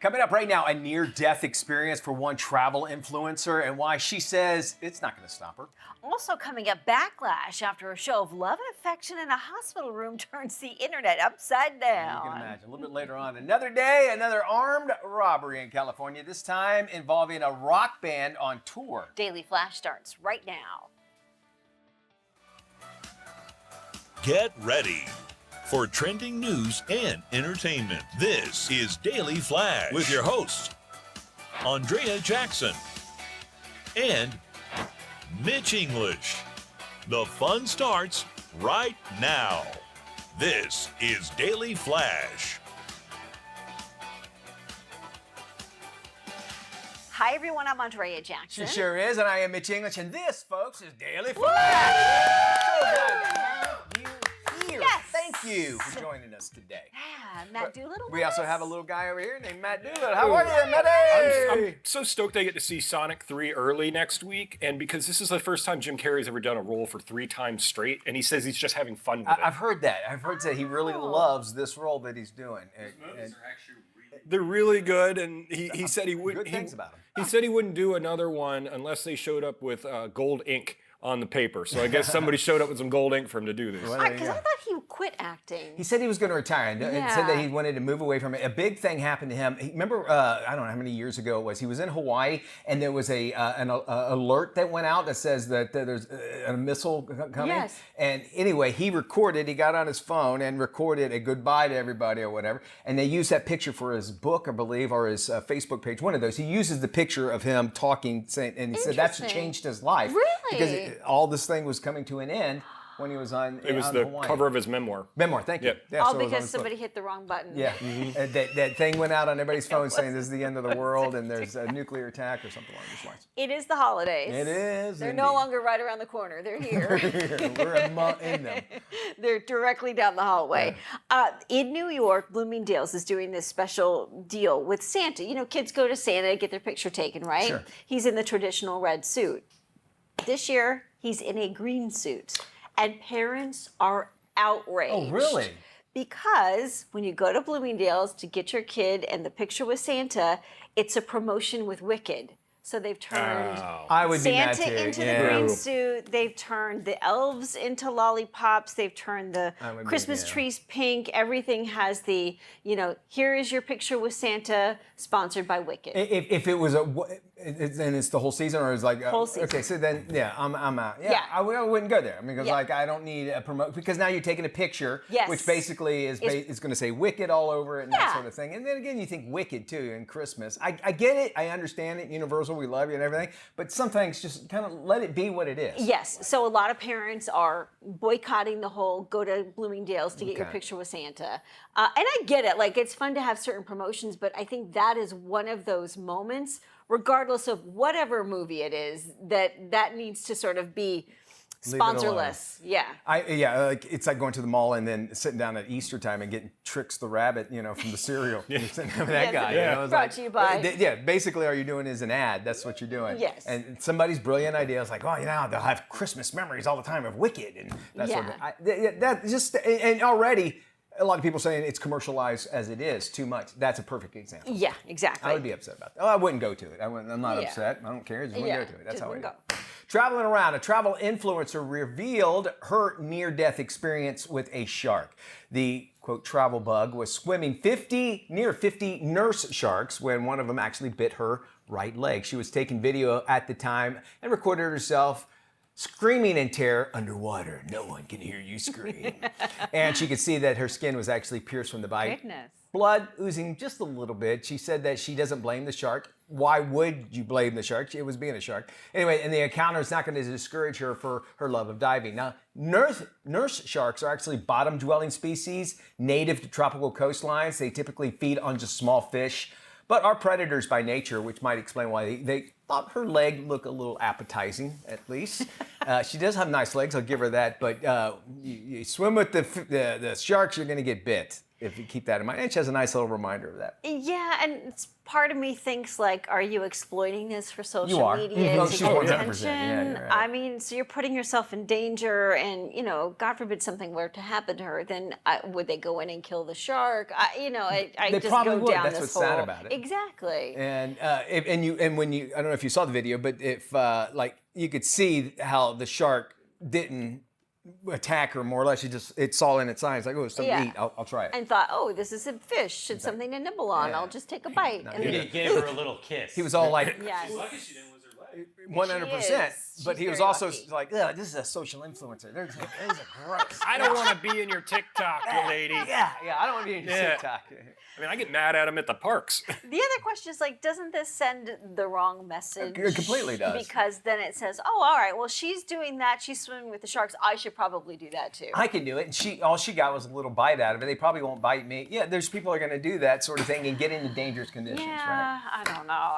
Coming up right now, a near-death experience for one travel influencer and why she says it's not going to stop her. Also coming up, backlash after a show of love and affection in a hospital room turns the internet upside down. You can imagine. A little bit later on, another day, another armed robbery in California, this time involving a rock band on tour. Daily Flash starts right now. Get ready for trending news and entertainment. This is Daily Flash with your hosts, Andrea Jackson and Mitch English. The fun starts right now. This is Daily Flash. Hi, everyone. I'm Andrea Jackson. She sure is, and I am Mitch English, and this, folks, is Daily Flash. So glad to have you here. Yes. Thank you for joining us today. Yeah, Matt Doolittle. We also have a little guy over here named Matt Doolittle. How are you, Matty? I'm so stoked I get to see Sonic 3 early next week, and because this is the first time Jim Carrey's ever done a role for 3 times straight, and he says he's just having fun with it. I've heard that. I've heard that he really loves this role that he's doing. They're really good, and he said he would. Good things about him. He said he wouldn't do another one unless they showed up with gold ink on the paper. So I guess somebody showed up with some gold ink for him to do this. Well, Because I thought he quit acting. He said he was going to retire and said that he wanted to move away from it. A big thing happened to him. Remember, I don't know how many years ago it was. He was in Hawaii and there was an alert that went out that says that there's a missile coming. Yes. And anyway, he got on his phone and recorded a goodbye to everybody or whatever. And they used that picture for his book, I believe, or his Facebook page, one of those. He uses the picture of him talking, and he said that's what changed his life. Really? Because all this thing was coming to an end when he was on. It was on the Hawaii. cover of his memoir. Memoir, thank you. Yep. Yeah, All so it was on because his book. somebody hit the wrong button. Yeah, that thing went out on everybody's phone saying this is the end of the world and there's a nuclear attack or something along those lines. It is the holidays. It is. They're indeed. no longer right around the corner. They're here. We're in them. They're directly down the hallway. In New York, Bloomingdale's is doing this special deal with Santa. You know, kids go to Santa, get their picture taken, right? Sure. He's in the traditional red suit. This year, he's in a green suit. And parents are outraged. Oh, really? Because when you go to Bloomingdale's to get your kid and the picture with Santa, it's a promotion with Wicked. So they've turned I would be mad Santa too. into Yeah. the green suit. They've turned the elves into lollipops. They've turned the would be, Christmas yeah. trees pink. Everything has the, here is your picture with Santa, sponsored by Wicked. If it was and it's the whole season, or it's like Whole season. Okay, so then I'm out. Yeah, Yeah. I wouldn't go there. I mean, because Yeah. I don't need a promote because now you're taking a picture, Yes. which basically is going to say Wicked all over it and that Yeah. sort of thing. And then again, you think Wicked too in Christmas. I get it, I understand it. Universal, we love you and everything, but some things just kind of let it be what it is. Yes, so a lot of parents are boycotting the whole go to Bloomingdale's to get your Okay. picture with Santa. And I get it, like it's fun to have certain promotions, but I think that is one of those moments, regardless of whatever movie it is, that needs to sort of be Leave it alone. sponsorless. Yeah. Like it's like going to the mall and then sitting down at Easter time and getting Trix the rabbit, from the cereal. You're sitting there with that guy. Yeah. It's Brought to you by- Yeah, basically, all you're doing is an ad. That's what you're doing. Yes. And somebody's brilliant idea is like, oh, they'll have Christmas memories all the time of Wicked and that sort of thing. That just and already. A lot of people saying it's commercialized as it is too much. That's a perfect example. Yeah, exactly. I would be upset about that. Oh, I wouldn't go to it. I'm not Yeah. upset. I don't care. I just wouldn't go to it. That's just how I wouldn't do. Traveling around, a travel influencer revealed her near-death experience with a shark. The, quote, travel bug was swimming near 50 nurse sharks when one of them actually bit her right leg. She was taking video at the time and recorded herself screaming in terror underwater. No one can hear you scream. And she could see that her skin was actually pierced from the bite. Goodness. Blood oozing just a little bit. She said that she doesn't blame the shark. Why would you blame the shark? It was being a shark. Anyway, and the encounter is not going to discourage her for her love of diving. Now, nurse sharks are actually bottom-dwelling species, native to tropical coastlines. They typically feed on just small fish, but are predators by nature, which might explain why they thought her leg looked a little appetizing, at least. She does have nice legs, I'll give her that, but you swim with the sharks, you're going to get bit. if you keep that in mind. And she has a nice little reminder of that. Yeah, and part of me thinks like, are you exploiting this for social You are. media Oh, to she's get 100%. attention? Yeah, you're right. I mean, so you're putting yourself in danger, and God forbid something were to happen to her, then would they go in and kill the shark? I They just probably go would. down That's this what's sad whole about it. exactly. And when you, I don't know if you saw the video, but if like you could see how the shark didn't attack her more or less. It's all in its eyes. Like, oh, it's something to eat. I'll try it. And thought, oh, this is a fish. It's something to nibble on. Yeah. I'll just take a bite. And He gave her a little kiss. He was all like, yes. 100%. She is. But he She's was very also lucky. like, ugh, this is a social influencer. There's a gross. I don't want to be in your TikTok, lady. Yeah, I don't want to be in your Yeah. TikTok. I mean, I get mad at him at the parks. The other question is like, doesn't this send the wrong message? It completely does. Because then it says, oh, all right, well, she's doing that. She's swimming with the sharks. I should probably do that too. I can do it. And all she got was a little bite out of it. They probably won't bite me. Yeah, there's people are going to do that sort of thing and get into dangerous conditions, right? Yeah, I don't know.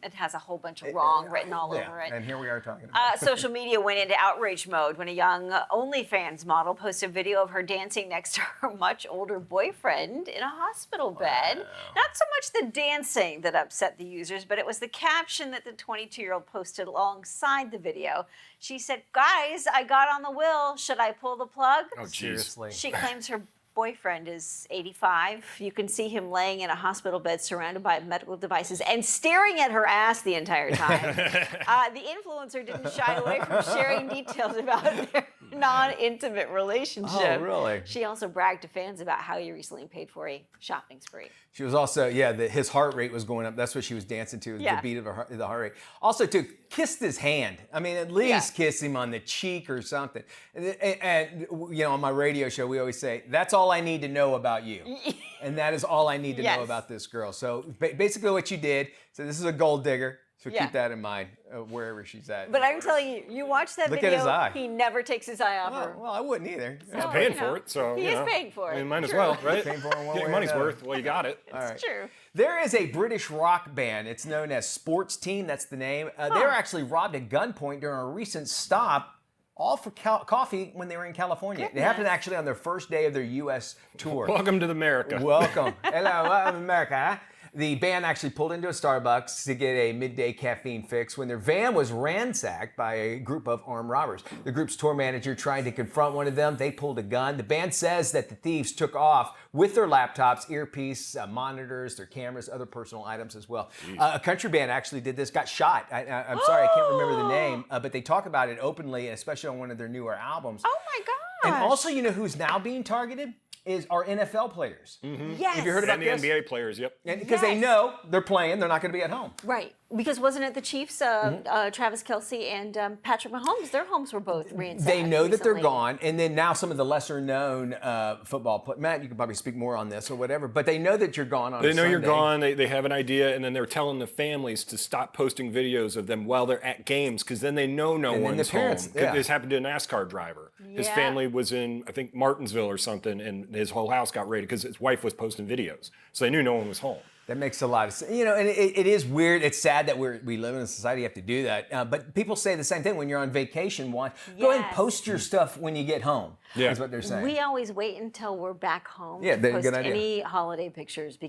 It has a whole bunch of wrong written all Yeah, over it. and here we are talking about it. Social media went into outrage mode when a young OnlyFans model posted a video of her dancing next to her much older boyfriend in a hospital bed. Not so much the dancing that upset the users, but it was the caption that the 22-year-old posted alongside the video. She said, guys, I got on the wheel. Should I pull the plug? Oh, jeez. Seriously. She claims her boyfriend is 85. You can see him laying in a hospital bed surrounded by medical devices and staring at her ass the entire time. The influencer didn't shy away from sharing details about their non-intimate relationship. Oh, really? She also bragged to fans about how he recently paid for a shopping spree. She was also, his heart rate was going up. That's what she was dancing to, Yeah. the beat of the heart rate. Also, kissed his hand. I mean, at least kiss him on the cheek or something. And on my radio show, we always say, that's all I need to know about you. And that is all I need to know about this girl. So basically what you did, so this is a gold digger. So keep that in mind wherever she's at. But I'm telling you, you watch that Look video, at his eye. he never takes his eye off her. Well, I wouldn't either. He's Oh, paying you know, for it, so he you is know. paying for it. I mean, might as True. well, right? Paying for it one Get way your or money's another. worth. Well, you got it. It's true. There is a British rock band. It's known as Sports Team. That's the name. They were actually robbed at gunpoint during a recent stop, all for coffee when they were in California. It happened actually on their first day of their U.S. tour. Welcome to America. Welcome. Hello, welcome America. The band actually pulled into a Starbucks to get a midday caffeine fix when their van was ransacked by a group of armed robbers. The group's tour manager tried to confront one of them. They pulled a gun. The band says that the thieves took off with their laptops, earpiece, monitors, their cameras, other personal items as well. A country band actually did this, got shot. I'm sorry, I can't remember the name, but they talk about it openly, especially on one of their newer albums. Oh my gosh. And also, who's now being targeted? Is our NFL players. Yes. Have you heard about And the this? NBA players, yep. Because they know they're playing, they're not going to be at home. Right. Because wasn't it the Chiefs, Travis Kelce and Patrick Mahomes, their homes were both ransacked. They know that they're recently. gone, and then now some of the lesser-known football players. Matt, you can probably speak more on this or whatever, but they know that you're gone on They a know you're Sunday. gone. They have an idea, and then they're telling the families to stop posting videos of them while they're at games, because then they know no And then one's the parents- home. yeah. This happened to a NASCAR driver. His Yeah. family was in, I think, Martinsville or something, and his whole house got raided because his wife was posting videos. So they knew no one was home. That makes a lot of sense. And it is weird. It's sad that we live in a society you have to do that. But people say the same thing when you're on vacation. Go ahead and Yes. post your stuff when you get home. Yeah. Is what they're saying. We always wait until we're back home Yeah, to post good idea. any holiday pictures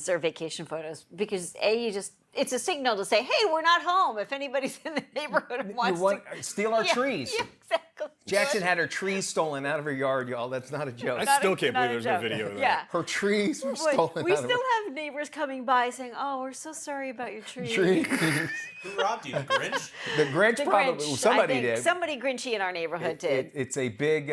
or vacation photos because it's a signal to say, hey, we're not home. If anybody's in the neighborhood and wants to steal our Yeah, trees. Yeah, exactly. Jackson had her trees stolen out of her yard, y'all. That's not a joke. I Not still a- can't not believe a there's no joke. video of that. Yeah. Her trees were Boy, stolen we out of still her have neighbors coming by saying, "Oh, we're so sorry about your tree." tree. Who robbed you, the Grinch? The Grinch The probably, Grinch, somebody I think did. Somebody Grinchy in our neighborhood did. It's a big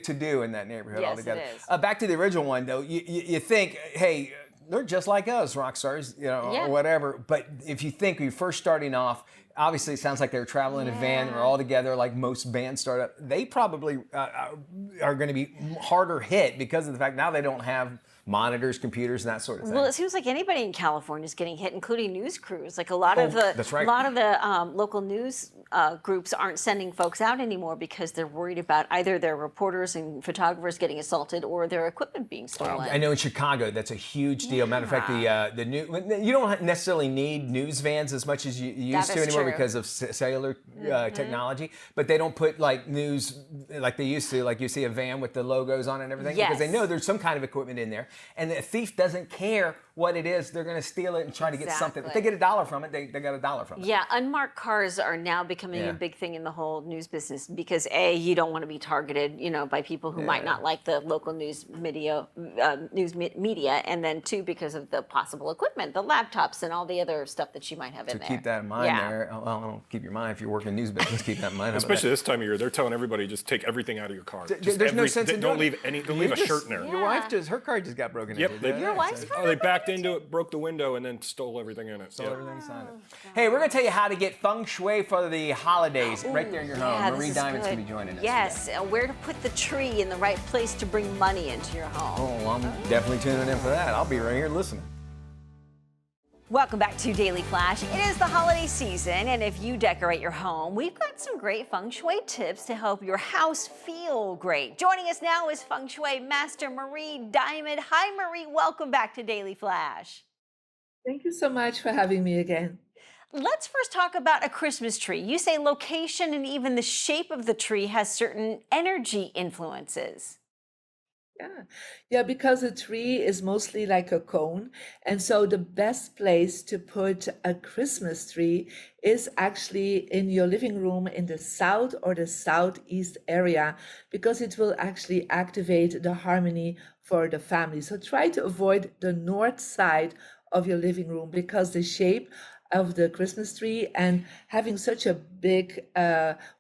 to-do in that neighborhood Yes, altogether. it is. Back to the original one, though. You think, hey, they're just like us, rock stars, Yeah. or whatever. But if you think you're first starting off, obviously it sounds like they're traveling in a van. They're all together like most bands start up. They probably are going to be harder hit because of the fact now they don't have monitors, computers, and that sort of thing. Well, it seems like anybody in California is getting hit, including news crews. Like a lot of the that's right. local news groups aren't sending folks out anymore because they're worried about either their reporters and photographers getting assaulted or their equipment being stolen. I know in Chicago that's a huge deal. Matter of fact, the new you don't necessarily need news vans as much as you used to is anymore true. because of cellular technology. But they don't put like news like they used to. Like you see a van with the logos on it and everything because they Yes. know there's some kind of equipment in there, and the thief doesn't care what it is. They're going to steal it and try to get something. If they get $1 from it, they got $1 from it. Yeah, unmarked cars are now becoming a big thing in the whole news business because A, you don't want to be targeted, by people who might not like the local news media, and then two, because of the possible equipment, the laptops and all the other stuff that you might have in there. Keep that in mind there. Well, don't keep your mind if you're working in news business. Keep that in mind. Especially this time of year, they're telling everybody just take everything out of your car. There's no sense in don't doing leave any. Don't leave a shirt in there. Your wife her car just got broken Yep. into. Your wife's car? Oh, they backed into it, broke the window, and then stole everything in it. Stole everything inside it. Hey, we're going to tell you how to get feng shui for the holidays right there in your home. Marie Diamond's going to be joining us. Yes, and where to put the tree in the right place to bring money into your home. Oh, well, I'm definitely tuning in for that. I'll be right here listening. Welcome back to Daily Flash. It is the holiday season, and if you decorate your home, we've got some great feng shui tips to help your house feel great. Joining us now is feng shui master Marie Diamond. Hi, Marie. Welcome back to Daily Flash. Thank you so much for having me again. Let's first talk about a Christmas tree. You say location and even the shape of the tree has certain energy influences. Yeah, because a tree is mostly like a cone. And so the best place to put a Christmas tree is actually in your living room in the south or the southeast area, because it will actually activate the harmony for the family. So try to avoid the north side of your living room because the shape of the Christmas tree and having such a big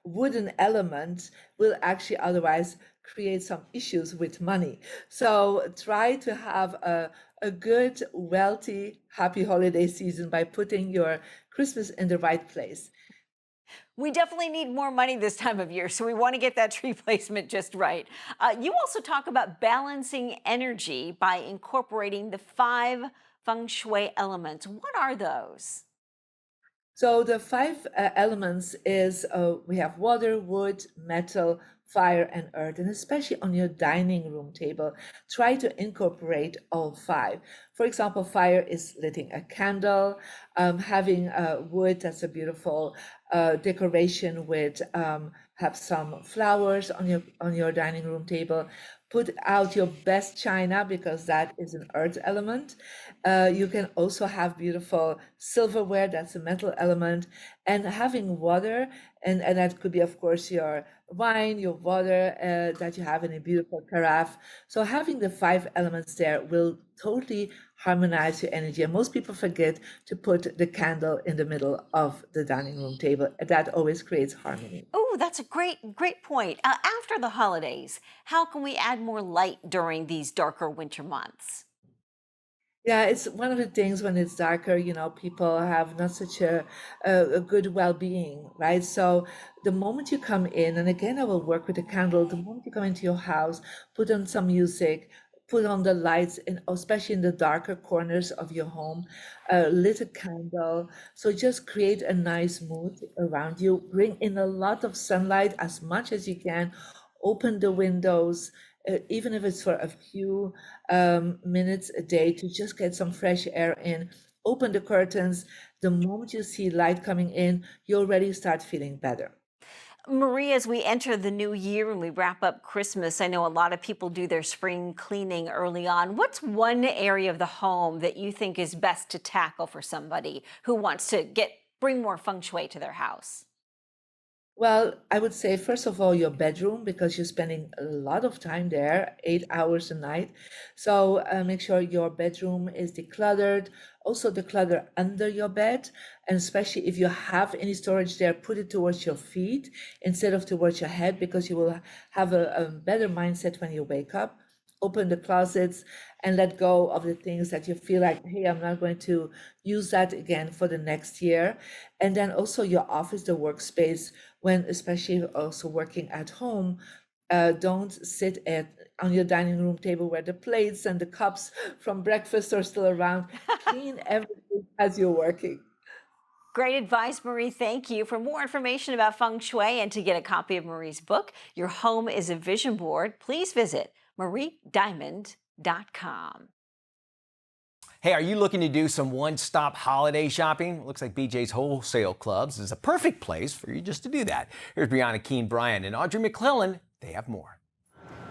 wooden element will actually otherwise create some issues with money. So try to have a good, wealthy, happy holiday season by putting your Christmas in the right place. We definitely need more money this time of year, so we want to get that tree placement just right. You also talk about balancing energy by incorporating the 5 feng shui elements. What are those? So the 5 elements is we have water, wood, metal, fire, and earth. And especially on your dining room table, try to incorporate all 5. For example, fire is lighting a candle, having wood, that's a beautiful decoration with have some flowers on your dining room table. Put out your best china because that is an earth element. You can also have beautiful silverware, that's a metal element, and having water, and that could be, of course, your wine, your water that you have in a beautiful carafe. So having the 5 elements there will totally harmonize your energy. And most people forget to put the candle in the middle of the dining room table. That always creates harmony. Oh, that's a great point. After the holidays, how can we add more light during these darker winter months? Yeah, it's one of the things when it's darker, people have not such a good well-being, right? So the moment you come in, and again, I will work with a candle, the moment you come into your house, put on some music, put on the lights, especially in the darker corners of your home, lit a candle. So just create a nice mood around you. Bring in a lot of sunlight as much as you can. Open the windows, even if it's for a few minutes a day, to just get some fresh air in. Open the curtains. The moment you see light coming in, you already start feeling better. Marie, as we enter the new year and we wrap up Christmas, I know a lot of people do their spring cleaning early on. What's one area of the home that you think is best to tackle for somebody who wants to bring more feng shui to their house? Well, I would say, first of all, your bedroom, because you're spending a lot of time there, 8 hours a night. So make sure your bedroom is decluttered. Also, declutter under your bed. And especially if you have any storage there, put it towards your feet instead of towards your head, because you will have a better mindset when you wake up. Open the closets and let go of the things that you feel like, hey, I'm not going to use that again for the next year. And then also your office, the workspace, when especially also working at home, Don't sit on your dining room table where the plates and the cups from breakfast are still around. Clean everything as you're working. Great advice, Marie. Thank you. For more information about Feng Shui and to get a copy of Marie's book, Your Home is a Vision Board, please visit mariediamond.com. Hey, are you looking to do some one-stop holiday shopping? Looks like BJ's Wholesale Clubs is a perfect place for you just to do that. Here's Brianna Keene-Bryan and Audrey McClellan. They have more.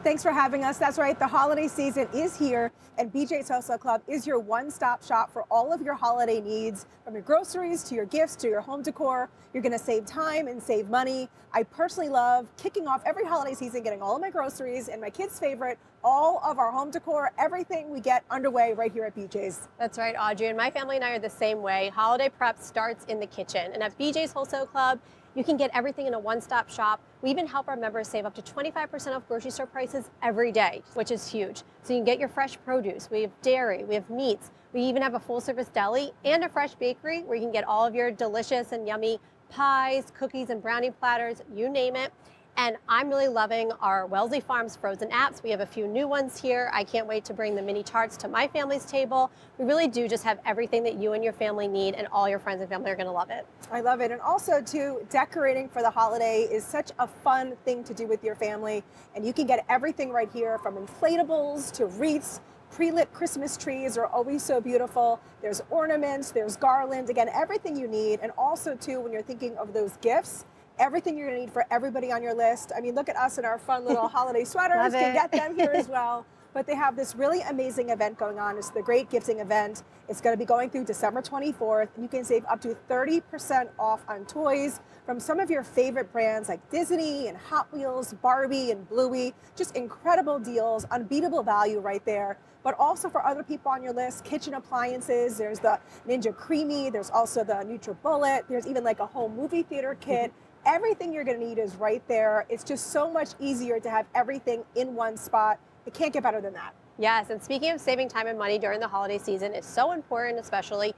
Thanks for having us. That's right, the holiday season is here, and BJ's Wholesale Club is your one-stop shop for all of your holiday needs, from your groceries to your gifts to your home decor. You're going to save time and save money. I personally love kicking off every holiday season, getting all of my groceries and my kids' favorite, all of our home decor, everything we get underway right here at BJ's. That's right, Audrey, and my family and I are the same way. Holiday prep starts in the kitchen, and at BJ's Wholesale Club, you can get everything in a one-stop shop. We even help our members save up to 25% off grocery store prices every day, which is huge. So you can get your fresh produce. We have dairy, we have meats. We even have a full-service deli and a fresh bakery where you can get all of your delicious and yummy pies, cookies, and brownie platters, you name it. And I'm really loving our Wellesley Farms frozen apps. We have a few new ones here. I can't wait to bring the mini tarts to my family's table. We really do just have everything that you and your family need, and all your friends and family are gonna love it. I love it. And also, too, decorating for the holiday is such a fun thing to do with your family. And you can get everything right here, from inflatables to wreaths. Pre-lit Christmas trees are always so beautiful. There's ornaments, there's garland, again, everything you need. And also, too, when you're thinking of those gifts, everything you're gonna need for everybody on your list. I mean, look at us in our fun little holiday sweaters. You can get them here as well. But they have this really amazing event going on. It's the Great Gifting Event. It's gonna be going through December 24th, and you can save up to 30% off on toys from some of your favorite brands like Disney and Hot Wheels, Barbie and Bluey. Just incredible deals, unbeatable value right there. But also for other people on your list, kitchen appliances, there's the Ninja Creamy, there's also the NutriBullet, there's even like a home movie theater kit. Everything you're gonna need is right there. It's just so much easier to have everything in one spot. It can't get better than that. Yes, and speaking of saving time and money during the holiday season is so important, especially.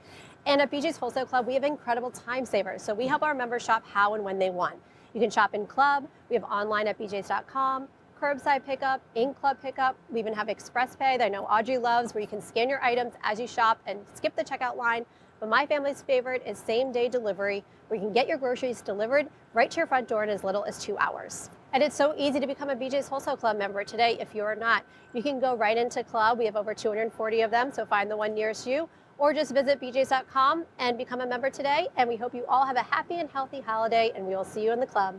And at BJ's Wholesale Club, we have incredible time savers. So we help our members shop how and when they want. You can shop in club. We have online at bjs.com, curbside pickup, in-club pickup. We even have Express Pay that I know Audrey loves, where you can scan your items as you shop and skip the checkout line. But my family's favorite is same-day delivery, where you can get your groceries delivered right to your front door in as little as 2 hours. And it's so easy to become a BJ's Wholesale Club member today if you're not. You can go right into Club. We have over 240 of them, so find the one nearest you. Or just visit bjs.com and become a member today. And we hope you all have a happy and healthy holiday, and we will see you in the club.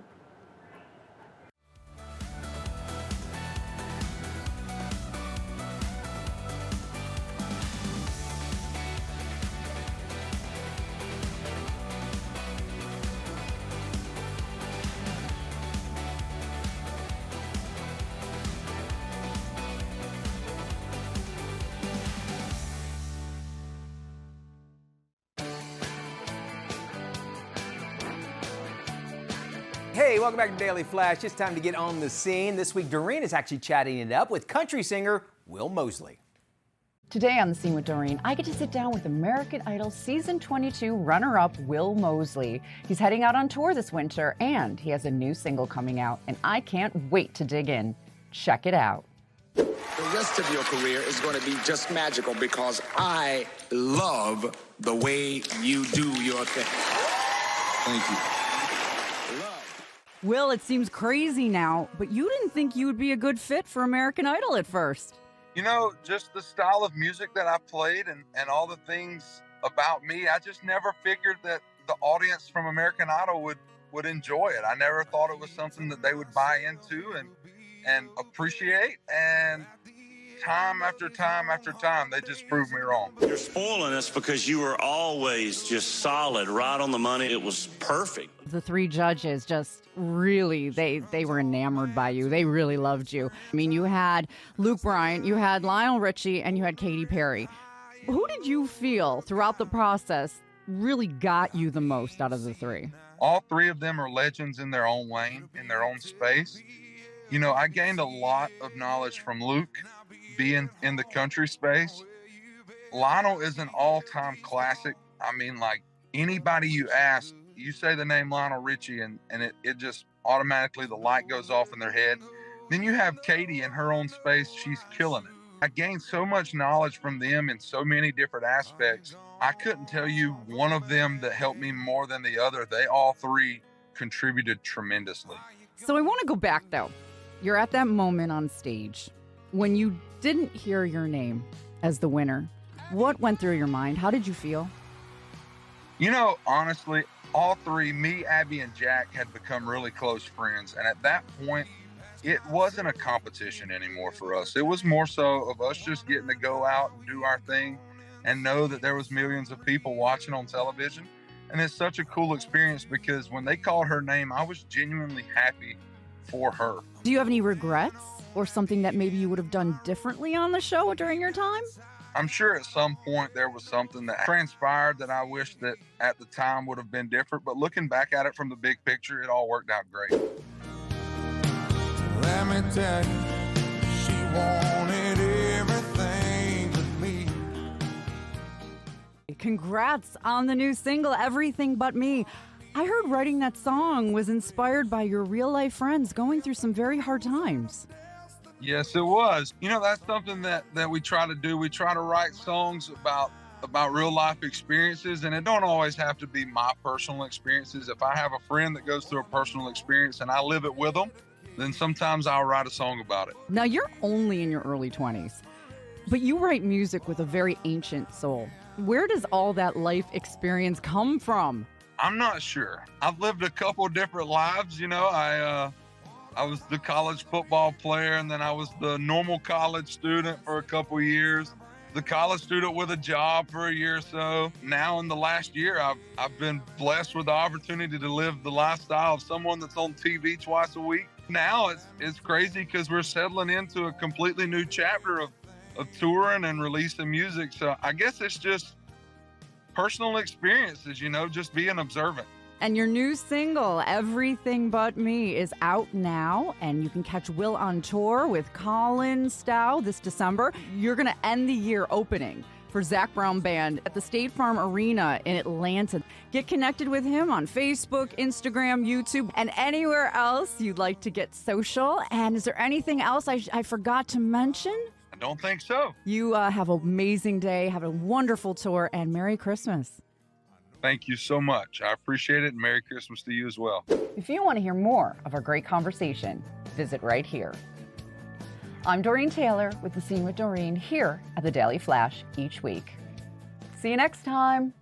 Hey, welcome back to Daily Flash. It's time to get on the scene. This week, Doreen is actually chatting it up with country singer Will Mosley. Today on The Scene with Doreen, I get to sit down with American Idol Season 22 runner-up Will Mosley. He's heading out on tour this winter, and he has a new single coming out, and I can't wait to dig in. Check it out. The rest of your career is going to be just magical because I love the way you do your thing. Thank you. Will, it seems crazy now, but you didn't think you would be a good fit for American Idol at first. You know, just the style of music that I played and all the things about me, I just never figured that the audience from American Idol would enjoy it. I never thought it was something that they would buy into and appreciate. And time after time after time, they just proved me wrong. You're spoiling us because you were always just solid, right on the money. It was perfect. The three judges just really, they were enamored by you. They really loved you. I mean, you had Luke Bryan, you had Lionel Richie, and you had Katy Perry. Who did you feel throughout the process really got you the most out of the three? All three of them are legends in their own lane, in their own space. You know, I gained a lot of knowledge from Luke being in the country space. Lionel is an all-time classic. I mean, like, anybody you ask, you say the name Lionel Richie and it just automatically the light goes off in their head. Then you have Katie in her own space. She's killing it. I gained so much knowledge from them in so many different aspects. I couldn't tell you one of them that helped me more than the other. They all three contributed tremendously. So I want to go back, though. You're at that moment on stage when you didn't hear your name as the winner. What went through your mind? How did you feel? You know, honestly, all three, me, Abby, and Jack, had become really close friends. And at that point, it wasn't a competition anymore for us. It was more so of us just getting to go out and do our thing and know that there was millions of people watching on television. And it's such a cool experience because when they called her name, I was genuinely happy for her. Do you have any regrets or something that maybe you would have done differently on the show during your time? I'm sure at some point there was something that transpired that I wish that at the time would have been different. But looking back at it from the big picture, it all worked out great. Let me tell you, she wanted everything but me. Congrats on the new single, Everything But Me. I heard writing that song was inspired by your real-life friends going through some very hard times. Yes, it was. You know, that's something that we try to do. We try to write songs about real-life experiences, and it don't always have to be my personal experiences. If I have a friend that goes through a personal experience and I live it with them, then sometimes I'll write a song about it. Now, you're only in your early 20s, but you write music with a very ancient soul. Where does all that life experience come from? I'm not sure. I've lived a couple different lives. You know, I was the college football player, and then I was the normal college student for a couple years, the college student with a job for a year or so. Now in the last year, I've been blessed with the opportunity to live the lifestyle of someone that's on TV twice a week. Now it's crazy because we're settling into a completely new chapter of touring and releasing music. So I guess it's just personal experiences, you know, just being observant. And your new single, Everything But Me, is out now, and you can catch Will on tour with Colin Stow this December. You're going to end the year opening for Zac Brown Band at the State Farm Arena in Atlanta. Get connected with him on Facebook, Instagram, YouTube, and anywhere else you'd like to get social. And is there anything else I forgot to mention? I don't think so. You have an amazing day, have a wonderful tour, and Merry Christmas. Thank you so much. I appreciate it, and Merry Christmas to you as well. If you want to hear more of our great conversation, visit right here. I'm Doreen Taylor with The Scene with Doreen here at the Daily Flash each week. See you next time.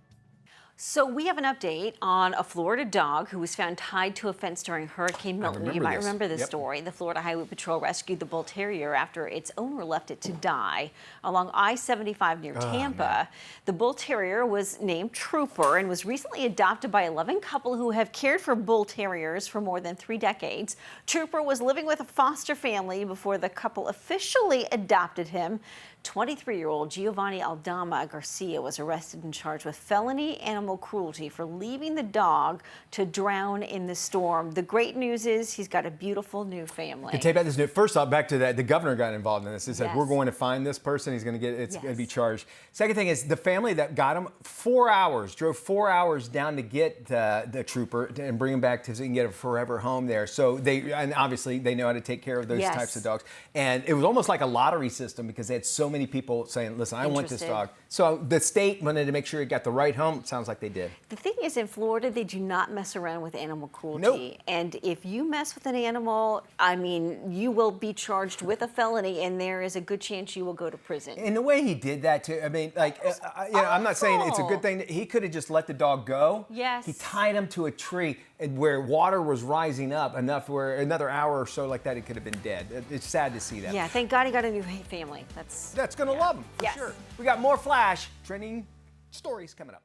So we have an update on a Florida dog who was found tied to a fence during Hurricane Milton. You might remember this story. The Florida Highway Patrol rescued the bull terrier after its owner left it to die along I-75 near Tampa. The bull terrier was named Trooper and was recently adopted by a loving couple who have cared for bull terriers for more than 3 decades. Trooper was living with a foster family before the couple officially adopted him. 23-year-old Giovanni Aldama Garcia was arrested and charged with felony animal cruelty for leaving the dog to drown in the storm. The great news is he's got a beautiful new family. To take back this new, first off, back to that, the governor got involved in this. He said, Yes. we're going to find this person. He's going to get, it's going to be charged. Second thing is the family that got him 4 hours, drove 4 hours down to get the trooper and bring him back so he can get a forever home there. So and obviously they know how to take care of those types of dogs. And it was almost like a lottery system because they had so many people saying, listen, I want this dog. So the state wanted to make sure it got the right home. It sounds like they did. The thing is, in Florida, they do not mess around with animal cruelty. Nope. And if you mess with an animal, I mean, you will be charged with a felony, and there is a good chance you will go to prison. And the way he did that too, I mean, like, you know, I'm not saying it's a good thing. He could have just let the dog go. Yes. He tied him to a tree where water was rising up enough where another hour or so like that, he could have been dead. It's sad to see that. Yeah, thank God he got a new family. That's going to love him, for sure. We got more Flash trending stories coming up.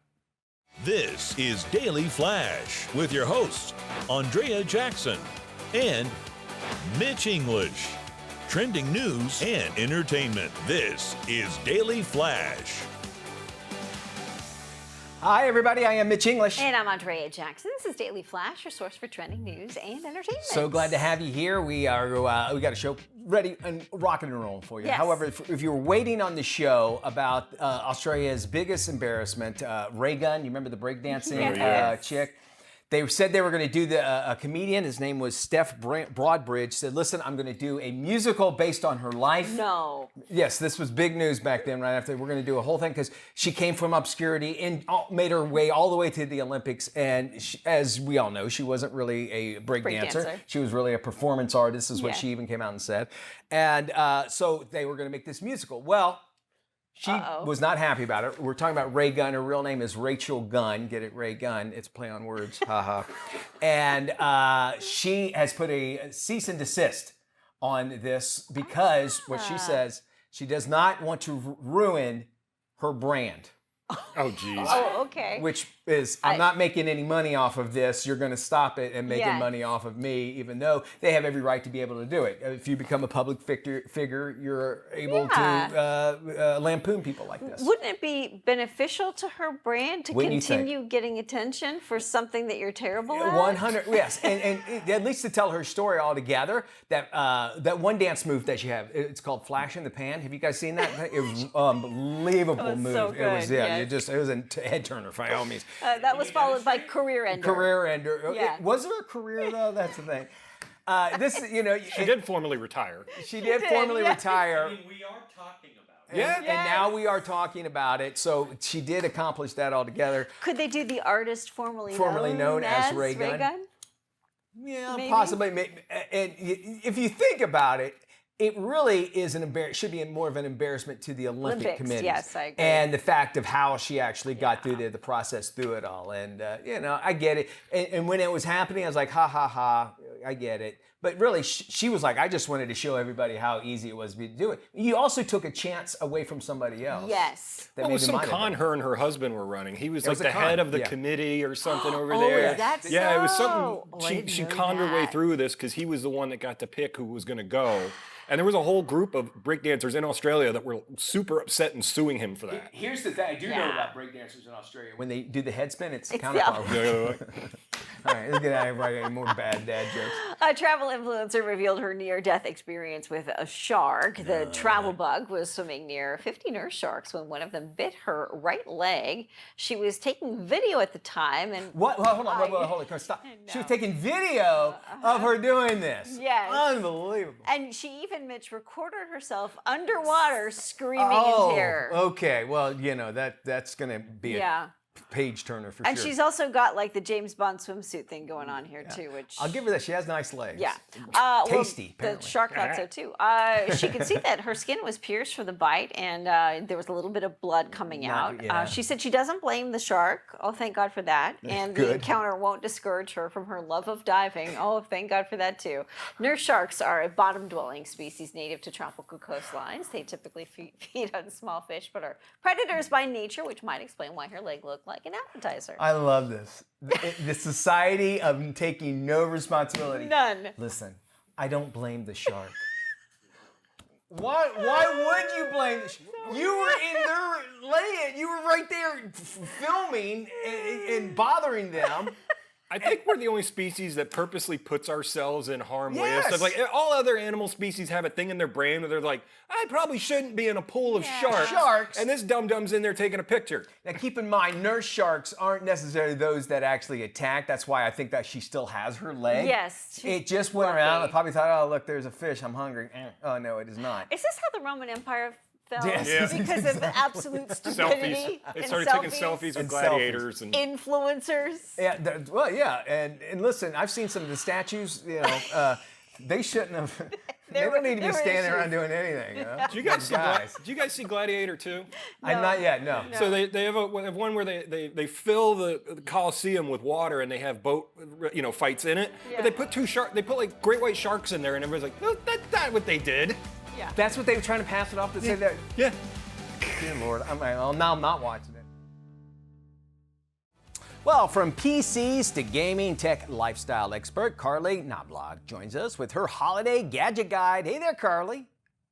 This is Daily Flash with your hosts, Andrea Jackson and Mitch English. Trending news and entertainment. This is Daily Flash. Hi, everybody. I am Mitch English. And I'm Andrea Jackson. This is Daily Flash, your source for trending news and entertainment. So glad to have you here. We got a show ready and rocking and rolling for you. Yes. However, if you're waiting on the show about Australia's biggest embarrassment, Ray Gunn, you remember the breakdancing chick? They said they were going to do a comedian. His name was Steph Broadbridge. Said, "Listen, I'm going to do a musical based on her life." No. Yes, this was big news back then. Right after we're going to do a whole thing because she came from obscurity and made her way all the way to the Olympics. And she, as we all know, she wasn't really a break dancer. She was really a performance artist, is what she even came out and said. And so they were going to make this musical. Well. She was not happy about it. We're talking about Ray Gunn. Her real name is Rachel Gunn. Get it, Ray Gunn. It's a play on words. Haha. And she has put a cease and desist on this because what she says, she does not want to ruin her brand. Oh, geez. Oh, okay. Which is, I'm not making any money off of this. You're going to stop it and making money off of me, even though they have every right to be able to do it. If you become a public figure, you're able to lampoon people like this. Wouldn't it be beneficial to her brand to continue getting attention for something that you're terrible at? 100, yes. And at least to tell her story altogether, that one dance move that she have, it's called Flash in the Pan. Have you guys seen that? It was an unbelievable move. So good. It was, it was a head turner by all means. That was followed by Career Ender. Career Ender. Yeah. Was there a career though? That's the thing. She did formally retire. She did formally retire. I mean, we are talking about it. Yeah, and now we are talking about it. So she did accomplish that altogether. Could they do the artist formerly known as Ray Gunn? Yeah, maybe? Possibly. And if you think about it, it really is should be more of an embarrassment to the Olympic committee. Yes, I agree. And the fact of how she actually got through the process through it all. And, I get it. And when it was happening, I was like, ha, ha, ha, I get it. But really, she was like, I just wanted to show everybody how easy it was to do it. You also took a chance away from somebody else. Yes. Well, it was some con her and her husband were running. He was like the head of the committee or something over there. Is that so? Yeah, it was something. She conned her way through this because he was the one that got to pick who was going to go. And there was a whole group of breakdancers in Australia that were super upset and suing him for that. Here's the thing. I do know about breakdancers in Australia. When they do the head spin, it's counterpoint. All right, let's get out of here. Any more bad dad jokes. A travel influencer revealed her near-death experience with a shark. The travel bug was swimming near 50 nurse sharks when one of them bit her right leg. She was taking video at the time. And what? Well, hold on. Stop. She was taking video of her doing this. Yes. Unbelievable. And she even, Mitch, recorded herself underwater screaming in terror. Okay. Well, that's going to be a page turner for sure. And she's also got like the James Bond swimsuit thing going on here too, which I'll give her that. She has nice legs. Yeah, tasty. Well, the shark thought so too. She could see that her skin was pierced from the bite, and there was a little bit of blood coming out. She said she doesn't blame the shark. Oh, thank God for that. And the encounter won't discourage her from her love of diving. Oh, thank God for that too. Nurse sharks are a bottom-dwelling species native to tropical coastlines. They typically feed on small fish, but are predators by nature, which might explain why her leg looked like an appetizer. I love this. The society of taking no responsibility. None. Listen, I don't blame the shark. Why would you blame the shark? You were in there laying. You were right there filming and bothering them. I think we're the only species that purposely puts ourselves in harm's way. Yes. Stuff. Like all other animal species have a thing in their brain where they're like, I probably shouldn't be in a pool of sharks. And this dum-dum's in there taking a picture. Now keep in mind, nurse sharks aren't necessarily those that actually attack. That's why I think that she still has her leg. Yes. It just went around and probably thought, oh, look, there's a fish. I'm hungry. Oh, no, it is not. Is this how the Roman Empire fell? Yes. Because of absolute stupidity. They started taking selfies with gladiators and influencers. Yeah, and listen, I've seen some of the statues. They shouldn't have. They don't need to be standing around doing anything. Do you guys see Gladiator 2? No. Not yet. No. So they have one where they fill the Colosseum with water and they have boat fights in it. Yeah. But they put like great white sharks in there and everybody's like, no, that's not what they did. Yeah. That's what they were trying to pass it off to say that. Yeah. Dear Lord, now I'm not watching it. Well, from PCs to gaming, tech lifestyle expert Carly Knobloch joins us with her holiday gadget guide. Hey there, Carly.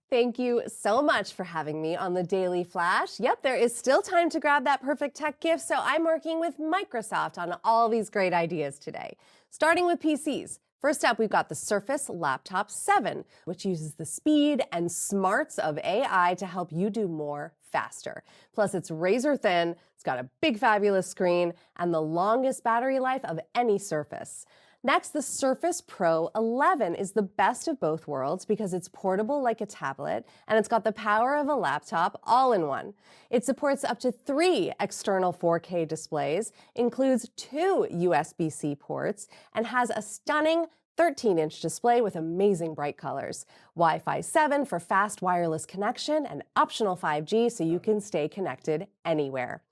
Thank you so much for having me on the Daily Flash. Yep, there is still time to grab that perfect tech gift, so I'm working with Microsoft on all these great ideas today. Starting with PCs. First up, we've got the Surface Laptop 7, which uses the speed and smarts of AI to help you do more faster. Plus, it's razor thin, it's got a big fabulous screen, and the longest battery life of any Surface. Next, the Surface Pro 11 is the best of both worlds because it's portable like a tablet, and it's got the power of a laptop all in one. It supports up to 3 external 4K displays, includes 2 USB-C ports, and has a stunning 13-inch display with amazing bright colors. Wi-Fi 7 for fast wireless connection, and optional 5G so you can stay connected anywhere.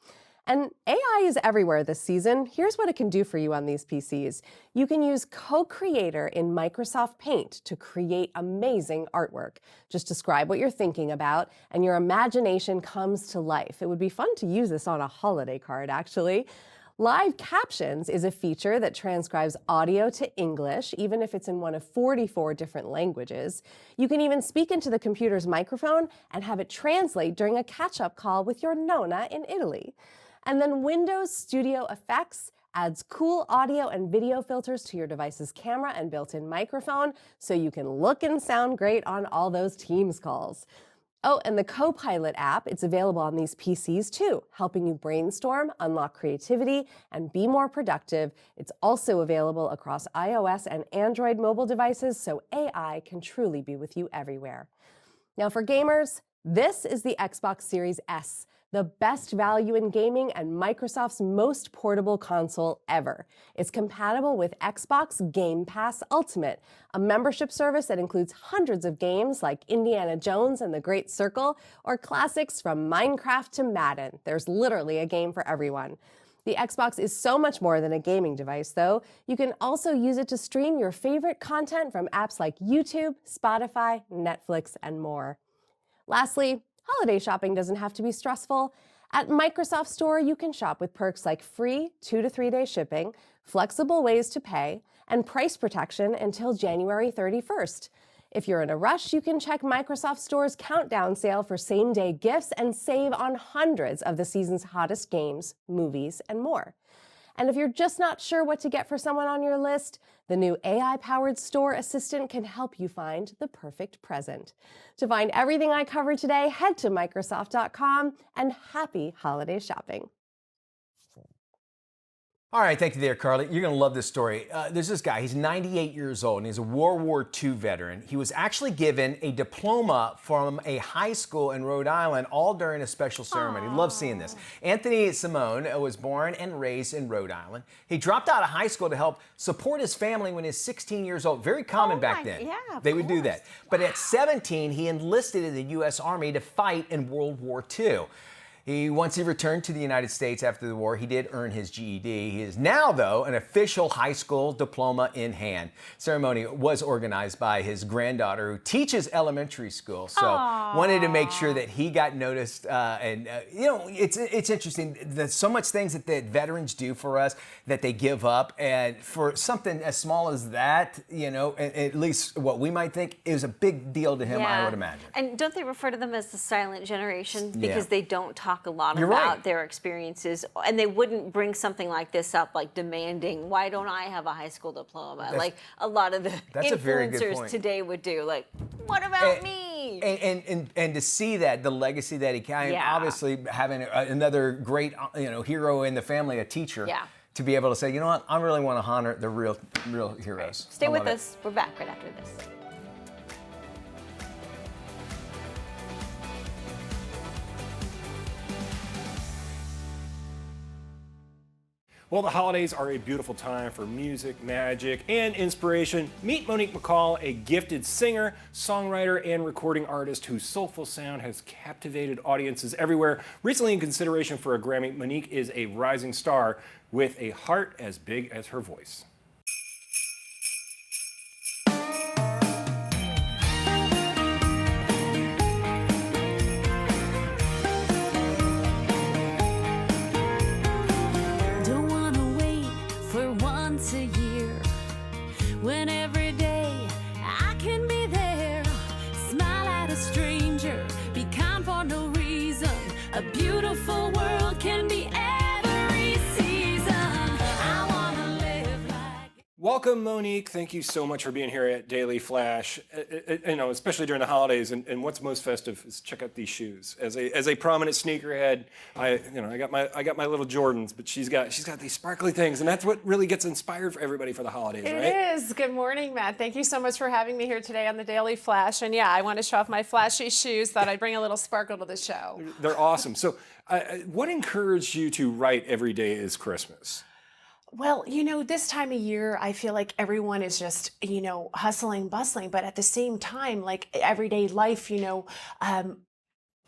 And AI is everywhere this season. Here's what it can do for you on these PCs. You can use Co-Creator in Microsoft Paint to create amazing artwork. Just describe what you're thinking about, and your imagination comes to life. It would be fun to use this on a holiday card, actually. Live Captions is a feature that transcribes audio to English, even if it's in one of 44 different languages. You can even speak into the computer's microphone and have it translate during a catch-up call with your nonna in Italy. And then Windows Studio Effects adds cool audio and video filters to your device's camera and built-in microphone so you can look and sound great on all those Teams calls. Oh, and the Copilot app, it's available on these PCs too, helping you brainstorm, unlock creativity, and be more productive. It's also available across iOS and Android mobile devices, so AI can truly be with you everywhere. Now for gamers, this is the Xbox Series S, the best value in gaming and Microsoft's most portable console ever. It's compatible with Xbox Game Pass Ultimate, a membership service that includes hundreds of games like Indiana Jones and the Great Circle, or classics from Minecraft to Madden. There's literally a game for everyone. The Xbox is so much more than a gaming device, though. You can also use it to stream your favorite content from apps like YouTube, Spotify, Netflix, and more. Lastly, holiday shopping doesn't have to be stressful. At Microsoft Store, you can shop with perks like free 2 to 3 day shipping, flexible ways to pay, and price protection until January 31st. If you're in a rush, you can check Microsoft Store's countdown sale for same-day gifts and save on hundreds of the season's hottest games, movies, and more. And if you're just not sure what to get for someone on your list, the new AI-powered store assistant can help you find the perfect present. To find everything I covered today, head to Microsoft.com, and happy holiday shopping. All right, thank you there, Carly. You're going to love this story. There's this guy, he's 98 years old, and he's a World War II veteran. He was actually given a diploma from a high school in Rhode Island, all during a special ceremony. Love seeing this. Anthony Simone was born and raised in Rhode Island. He dropped out of high school to help support his family when he was 16 years old. Very common back then. Yeah, they would do that. But at 17, he enlisted in the U.S. Army to fight in World War II. Once he returned to the United States after the war, he did earn his GED. He is now, though, an official high school diploma in hand. Ceremony was organized by his granddaughter, who teaches elementary school. So wanted to make sure that he got noticed. You know, it's interesting. There's so much things that veterans do for us that they give up. And for something as small as that, you know, at least what we might think is a big deal to him, I would imagine. And don't they refer to them as the silent generation because they don't talk a lot You're about right. their experiences, and they wouldn't bring something like this up, like demanding, why don't I have a high school diploma? Like a lot of the influencers today would do. Like, what about me? And to see that, the legacy that he came, obviously having another great hero in the family, a teacher, to be able to say, you know what, I really want to honor the real heroes. Stay with us. We're back right after this. Well, the holidays are a beautiful time for music, magic, and inspiration. Meet Monique McCall, a gifted singer, songwriter, and recording artist whose soulful sound has captivated audiences everywhere. Recently in consideration for a Grammy, Monique is a rising star with a heart as big as her voice. When every day I can be there, smile at a stranger, be kind for no reason. A beautiful world can be every season. I wanna live life. Welcome, Monique. Thank you so much for being here at Daily Flash. Especially during the holidays, and what's most festive is check out these shoes. As a prominent sneakerhead, I got my little Jordans, but she's got these sparkly things, and that's what really gets inspired for everybody for the holidays, right? It is. Good morning, Matt. Thank you so much for having me here today on the Daily Flash. And yeah, I want to show off my flashy shoes. Thought I'd bring a little sparkle to the show. They're awesome. So, what encouraged you to write "Every Day Is Christmas"? Well, this time of year, I feel like everyone is just, hustling, bustling. But at the same time, like everyday life,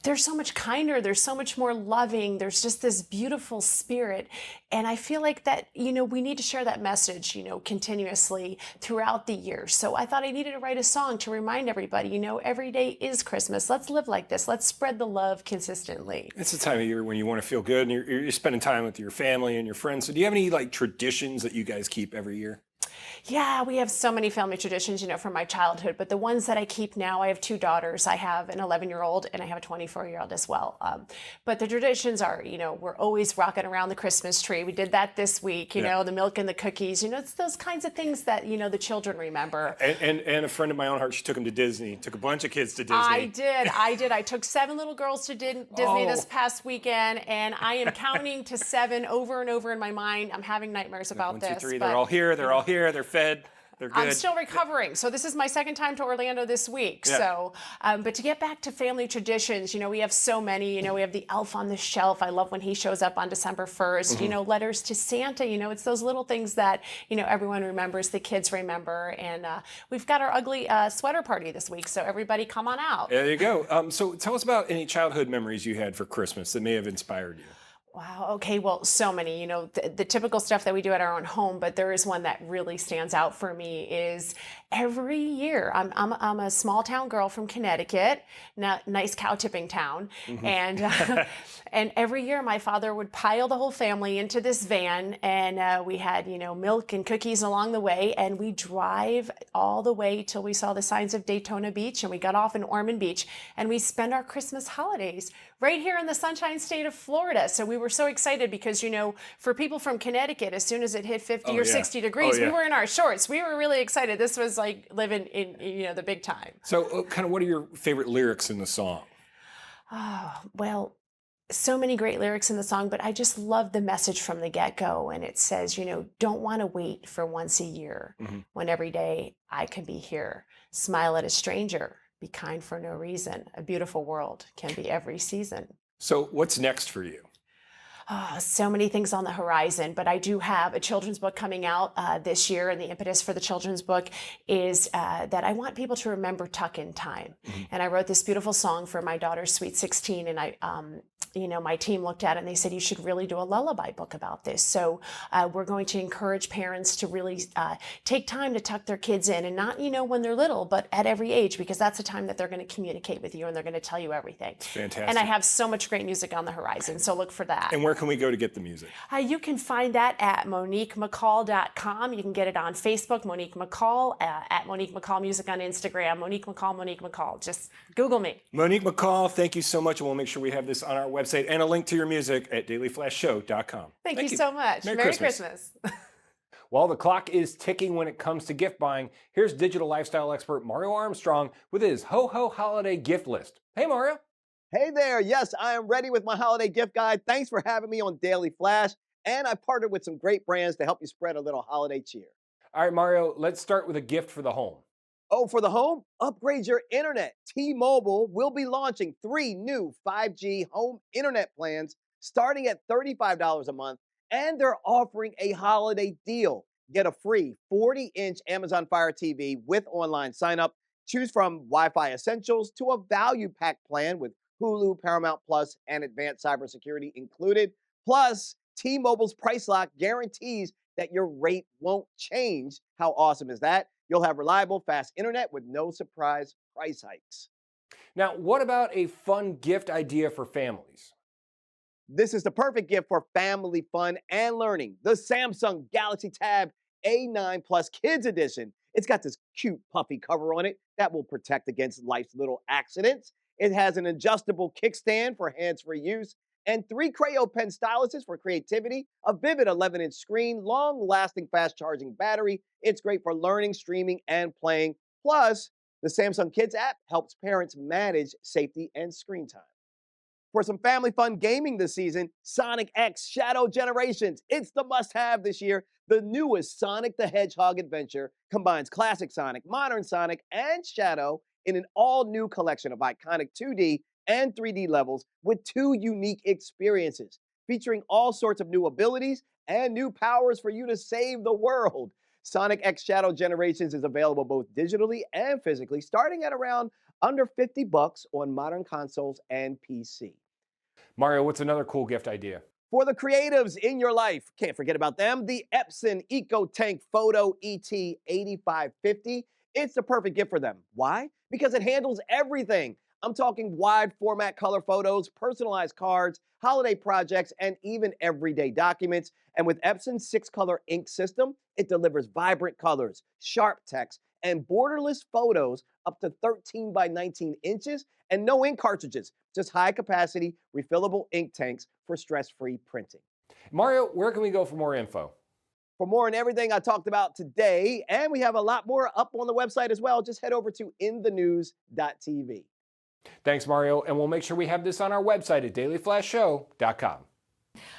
they're so much kinder. They're so much more loving. There's just this beautiful spirit. And I feel like that, we need to share that message, continuously throughout the year. So I thought I needed to write a song to remind everybody, every day is Christmas. Let's live like this. Let's spread the love consistently. It's the time of year when you want to feel good and you're spending time with your family and your friends. So do you have any traditions that you guys keep every year? Yeah, we have so many family traditions, from my childhood, but the ones that I keep now, I have two daughters. I have an 11-year-old and I have a 24-year-old as well. But the traditions are, we're always rocking around the Christmas tree. We did that this week, the milk and the cookies, it's those kinds of things that, the children remember. And a friend of my own heart, she took them to Disney, took a bunch of kids to Disney. I did. I took 7 little girls to Disney this past weekend, and I am counting to 7 over and over in my mind. I'm having nightmares about 1, this. 2, 3, they're all here, they're fed. They're good. I'm still recovering. So this is my second time to Orlando this week. Yeah. So, but to get back to family traditions, we have so many, we have the elf on the shelf. I love when he shows up on December 1st, Mm-hmm. Letters to Santa, it's those little things that, everyone remembers, the kids remember. And we've got our ugly sweater party this week. So everybody come on out. There you go. So tell us about any childhood memories you had for Christmas that may have inspired you. Wow. Okay. Well, so many, the typical stuff that we do at our own home, but there is one that really stands out for me is every year. I'm a small town girl from Connecticut, nice cow tipping town. Mm-hmm. And, and every year my father would pile the whole family into this van and we had, milk and cookies along the way. And we drive all the way till we saw the signs of Daytona Beach and we got off in Ormond Beach and we spend our Christmas holidays right here in the Sunshine State of Florida. So we were so excited because, for people from Connecticut, as soon as it hit 50 or 60 degrees, we were in our shorts. We were really excited. This was like living in, the big time. So kind of what are your favorite lyrics in the song? Oh, well, so many great lyrics in the song, but I just love the message from the get-go. And it says, don't want to wait for once a year when every day I can be here. Smile at a stranger. Be kind for no reason. A beautiful world can be every season. So what's next for you? Oh, so many things on the horizon, but I do have a children's book coming out this year, and the impetus for the children's book is that I want people to remember tuck-in time. And I wrote this beautiful song for my daughter's Sweet 16, and I, my team looked at it and they said, you should really do a lullaby book about this. So we're going to encourage parents to really take time to tuck their kids in, and not, when they're little, but at every age, because that's the time that they're going to communicate with you and they're going to tell you everything. Fantastic. And I have so much great music on the horizon, so look for that. And where can we go to get the music? You can find that at MoniqueMcCall.com. You can get it on Facebook, Monique McCall, at Monique McCall Music on Instagram, Monique McCall. Just Google me. Monique McCall, thank you so much. And we'll make sure we have this on our website and a link to your music at dailyflashshow.com. Thank you so much. Merry Christmas. While the clock is ticking when it comes to gift buying, here's digital lifestyle expert Mario Armstrong with his Ho Ho Holiday gift list. Hey, Mario. Hey there. Yes, I am ready with my holiday gift guide. Thanks for having me on Daily Flash. And I partnered with some great brands to help you spread a little holiday cheer. All right, Mario, let's start with a gift for the home. Oh, for the home? Upgrade your internet. T-Mobile will be launching 3 new 5G home internet plans starting at $35 a month, and they're offering a holiday deal. Get a free 40-inch Amazon Fire TV with online sign-up. Choose from Wi-Fi Essentials to a value pack plan with Hulu, Paramount Plus, and advanced cybersecurity included. Plus, T-Mobile's price lock guarantees that your rate won't change. How awesome is that? You'll have reliable, fast internet with no surprise price hikes. Now, what about a fun gift idea for families? This is the perfect gift for family fun and learning. The Samsung Galaxy Tab A9 Plus Kids Edition. It's got this cute puffy cover on it that will protect against life's little accidents. It has an adjustable kickstand for hands-free use, and 3 Crayo pen styluses for creativity, a vivid 11-inch screen, long-lasting fast-charging battery. It's great for learning, streaming, and playing. Plus, the Samsung Kids app helps parents manage safety and screen time. For some family fun gaming this season, Sonic X Shadow Generations. It's the must-have this year. The newest Sonic the Hedgehog adventure combines classic Sonic, modern Sonic, and Shadow in an all-new collection of iconic 2D and 3D levels with 2 unique experiences, featuring all sorts of new abilities and new powers for you to save the world. Sonic X Shadow Generations is available both digitally and physically, starting at around under $50 on modern consoles and PC. Mario, what's another cool gift idea? For the creatives in your life, can't forget about them, the Epson EcoTank Photo ET 8550. It's the perfect gift for them. Why? Because it handles everything. I'm talking wide format color photos, personalized cards, holiday projects, and even everyday documents. And with Epson's 6-color ink system, it delivers vibrant colors, sharp text, and borderless photos up to 13 by 19 inches, and no ink cartridges, just high-capacity, refillable ink tanks for stress-free printing. Mario, where can we go for more info? For more on everything I talked about today, and we have a lot more up on the website as well, just head over to inthenews.tv. Thanks, Mario, and we'll make sure we have this on our website at dailyflashshow.com.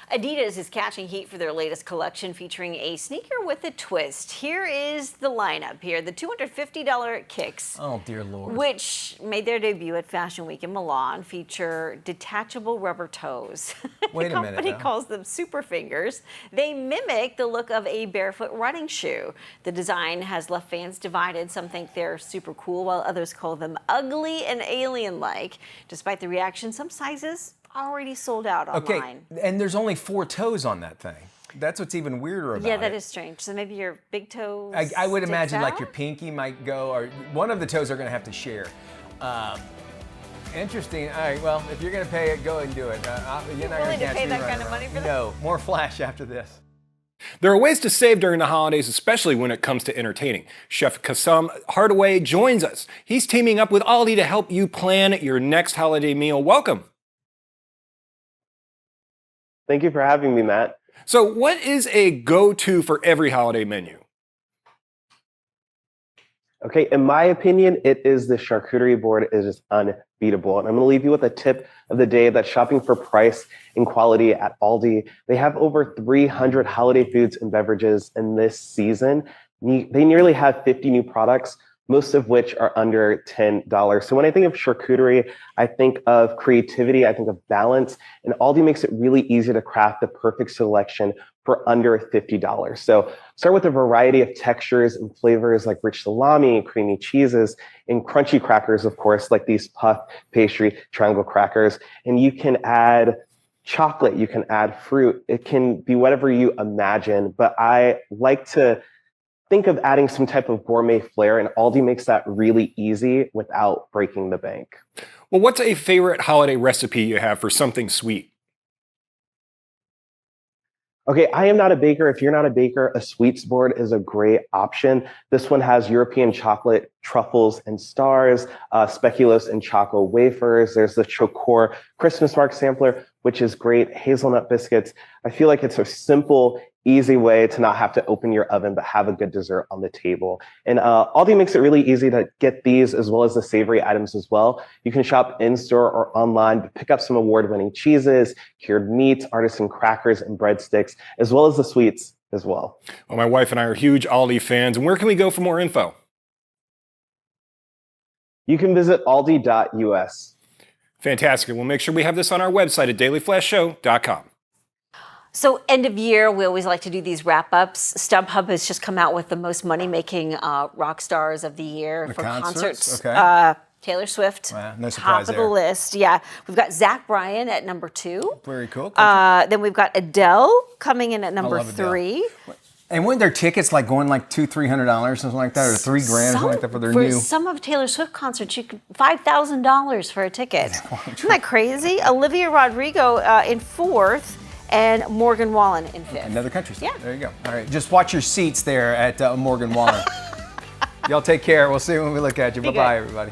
Adidas is catching heat for their latest collection featuring a sneaker with a twist. Here is the lineup here. The $250 kicks. Oh, dear Lord. Which made their debut at Fashion Week in Milan, feature detachable rubber toes. Wait a minute. The company calls them super fingers. They mimic the look of a barefoot running shoe. The design has left fans divided. Some think they're super cool, while others call them ugly and alien-like. Despite the reaction, some sizes already sold out online. Okay, and there's only 4 toes on that thing. That's what's even weirder about it. Yeah, that is strange. So maybe your big toe I would imagine out? like your pinky might go, or one of the toes are going to have to share. Interesting. All right, well, if you're going to pay it, go ahead and do it. You're not willing going to pay that kind of money for that? No, more Flash after this. There are ways to save during the holidays, especially when it comes to entertaining. Chef Kassam Hardaway joins us. He's teaming up with Aldi to help you plan your next holiday meal. Welcome. Thank you for having me, Matt. So what is a go-to for every holiday menu? Okay, in my opinion, it is the charcuterie board. It is unbeatable. And I'm gonna leave you with a tip of the day that shopping for price and quality at Aldi. They have over 300 holiday foods and beverages in this season. They nearly have 50 new products, most of which are under $10. So when I think of charcuterie, I think of creativity, I think of balance, and Aldi makes it really easy to craft the perfect selection for under $50. So start with a variety of textures and flavors like rich salami, creamy cheeses, and crunchy crackers, of course, like these puff pastry triangle crackers. And you can add chocolate, you can add fruit. It can be whatever you imagine, but I like to think of adding some type of gourmet flair, and Aldi makes that really easy without breaking the bank. Well, what's a favorite holiday recipe you have for something sweet? Okay, I am not a baker. If you're not a baker, a sweets board is a great option. This one has European chocolate, truffles and stars, speculoos and choco wafers. There's the Chocor Christmas mark sampler, which is great. Hazelnut biscuits. I feel like it's a simple, easy way to not have to open your oven, but have a good dessert on the table. And Aldi makes it really easy to get these as well as the savory items as well. You can shop in-store or online, but pick up some award-winning cheeses, cured meats, artisan crackers, and breadsticks, as well as the sweets as well. Well, my wife and I are huge Aldi fans. And where can we go for more info? You can visit aldi.us. Fantastic. We'll make sure we have this on our website at dailyflashshow.com. So end of year, we always like to do these wrap-ups. StubHub has just come out with the most money-making rock stars of the year for concerts. Okay. Taylor Swift, no surprise top of there. the list. Yeah, we've got Zach Bryan at number 2. Very cool. Then we've got Adele coming in at number love Adele. 3. And weren't their tickets like going like $200-300, something like that, or $3,000, something like that for their new? For some of Taylor Swift concerts, you could $5,000 for a ticket. Isn't that crazy? Olivia Rodrigo in 4th. And Morgan Wallen in 5th. Another country star. Yeah. There you go. All right. Just watch your seats there at Morgan Wallen. Y'all take care. We'll see you when we look at you. Bye-bye, everybody.